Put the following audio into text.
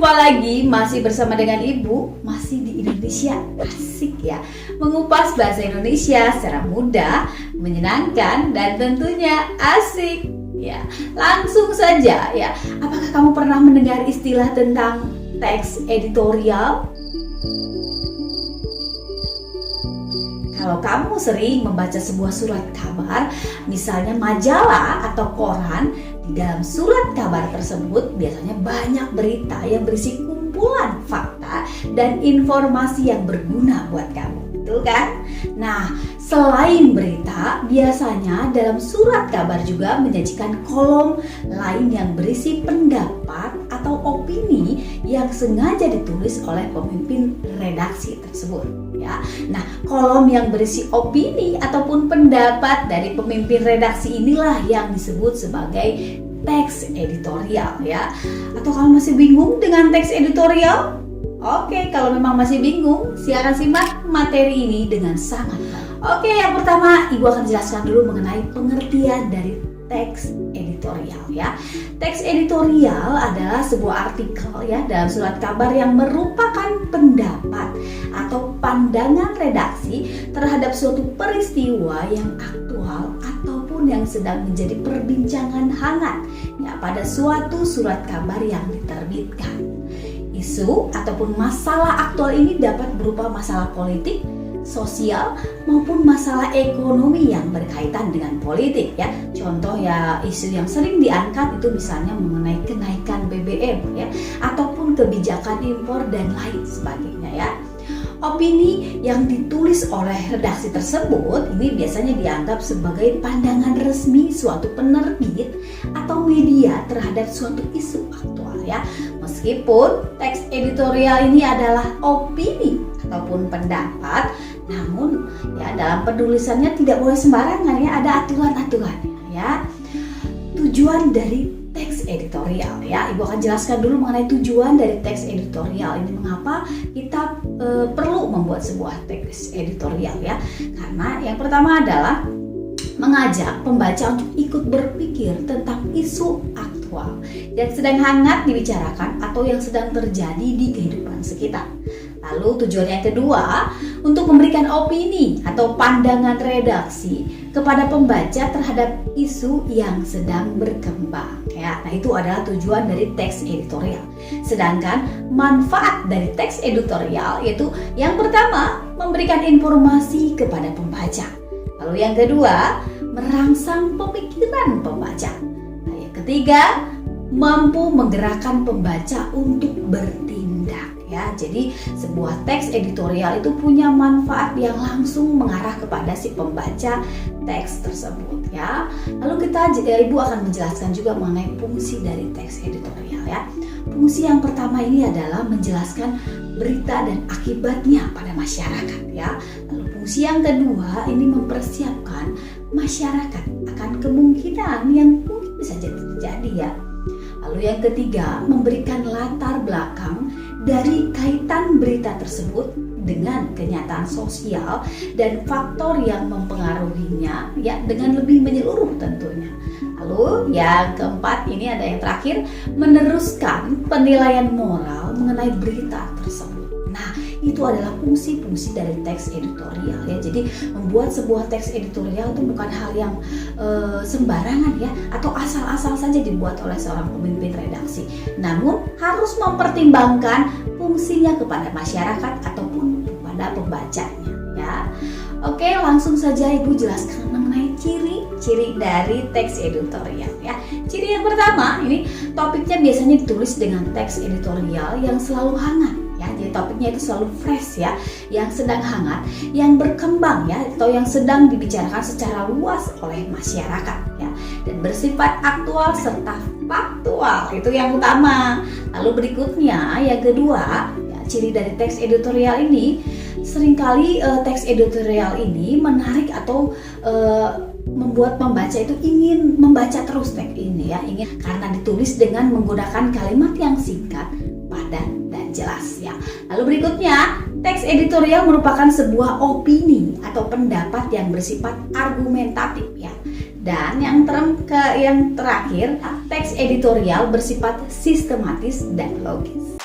Jumpa lagi, masih bersama dengan Ibu, masih di Indonesia. Asik ya, mengupas bahasa Indonesia secara mudah, menyenangkan, dan tentunya asik. Ya, langsung saja ya. Apakah kamu pernah mendengar istilah tentang teks editorial? Kalau kamu sering membaca sebuah surat kabar, misalnya majalah atau koran, di dalam surat kabar tersebut biasanya banyak berita yang berisi kumpulan fakta dan informasi yang berguna buat kamu, betul kan? Nah, selain berita, biasanya dalam surat kabar juga menyajikan kolom lain yang berisi pendapat atau opini yang sengaja ditulis oleh pemimpin redaksi tersebut. Ya. Nah, kolom yang berisi opini ataupun pendapat dari pemimpin redaksi inilah yang disebut sebagai teks editorial ya. Atau kamu masih bingung dengan teks editorial? Oke, kalau memang masih bingung, silakan simak materi ini dengan sangat baik. Oke, yang pertama Ibu akan jelaskan dulu mengenai pengertian dari teks editorial ya. Teks editorial adalah sebuah artikel ya dalam surat kabar yang merupakan pendapat atau pandangan redaksi terhadap suatu peristiwa yang aktual ataupun yang sedang menjadi perbincangan hangat ya pada suatu surat kabar yang diterbitkan. Isu ataupun masalah aktual ini dapat berupa masalah politik, sosial maupun masalah ekonomi yang berkaitan dengan politik ya. Contoh ya, isu yang sering diangkat itu misalnya mengenai kenaikan BBM ya, ataupun kebijakan impor dan lain sebagainya ya. Opini yang ditulis oleh redaksi tersebut ini biasanya dianggap sebagai pandangan resmi suatu penerbit atau media terhadap suatu isu aktual ya. Meskipun teks editorial ini adalah opini ataupun pendapat, namun ya dalam penulisannya tidak boleh sembarangan ya, ada aturan-aturannya ya. Tujuan dari teks editorial ya, Ibu akan jelaskan dulu mengenai tujuan dari teks editorial ini, mengapa kita perlu membuat sebuah teks editorial ya. Karena yang pertama adalah mengajak pembaca untuk ikut berpikir tentang isu aktual yang sedang hangat dibicarakan atau yang sedang terjadi di kehidupan sekitar. Lalu tujuan yang kedua, untuk memberikan opini atau pandangan redaksi kepada pembaca terhadap isu yang sedang berkembang ya. Nah, itu adalah tujuan dari teks editorial. Sedangkan manfaat dari teks editorial yaitu yang pertama, memberikan informasi kepada pembaca. Lalu yang kedua, merangsang pemikiran pembaca. Nah, yang ketiga, mampu menggerakkan pembaca untuk bertindak ya. Jadi sebuah teks editorial itu punya manfaat yang langsung mengarah kepada si pembaca teks tersebut ya. Lalu Ibu akan menjelaskan juga mengenai fungsi dari teks editorial ya. Fungsi yang pertama ini adalah menjelaskan berita dan akibatnya pada masyarakat ya. Lalu fungsi yang kedua ini mempersiapkan masyarakat akan kemungkinan yang mungkin bisa terjadi ya. Lalu yang ketiga, memberikan latar belakang dari kaitan berita tersebut dengan kenyataan sosial dan faktor yang mempengaruhinya ya, dengan lebih menyeluruh tentunya. Lalu yang keempat ini ada yang terakhir, meneruskan penilaian moral mengenai berita tersebut. Nah, itu adalah fungsi-fungsi dari teks editorial ya. Jadi membuat sebuah teks editorial itu bukan hal yang sembarangan ya, atau asal-asal saja dibuat oleh seorang pemimpin redaksi. Namun harus mempertimbangkan fungsinya kepada masyarakat ataupun kepada pembacanya ya. Oke, langsung saja Ibu jelaskan mengenai ciri-ciri dari teks editorial ya. Ciri yang pertama, ini topiknya biasanya ditulis dengan teks editorial yang selalu hangat ya. Jadi topiknya itu selalu fresh ya, yang sedang hangat, yang berkembang ya, atau yang sedang dibicarakan secara luas oleh masyarakat ya, dan bersifat aktual serta faktual. Itu yang utama. Lalu berikutnya yang kedua ya, ciri dari teks editorial ini, seringkali teks editorial ini menarik atau membuat pembaca itu ingin membaca terus teks ini ya, ingin, karena ditulis dengan menggunakan kalimat yang singkat, padat dan jelas ya. Lalu berikutnya, teks editorial merupakan sebuah opini atau pendapat yang bersifat argumentatif ya. Dan yang terakhir, teks editorial bersifat sistematis dan logis.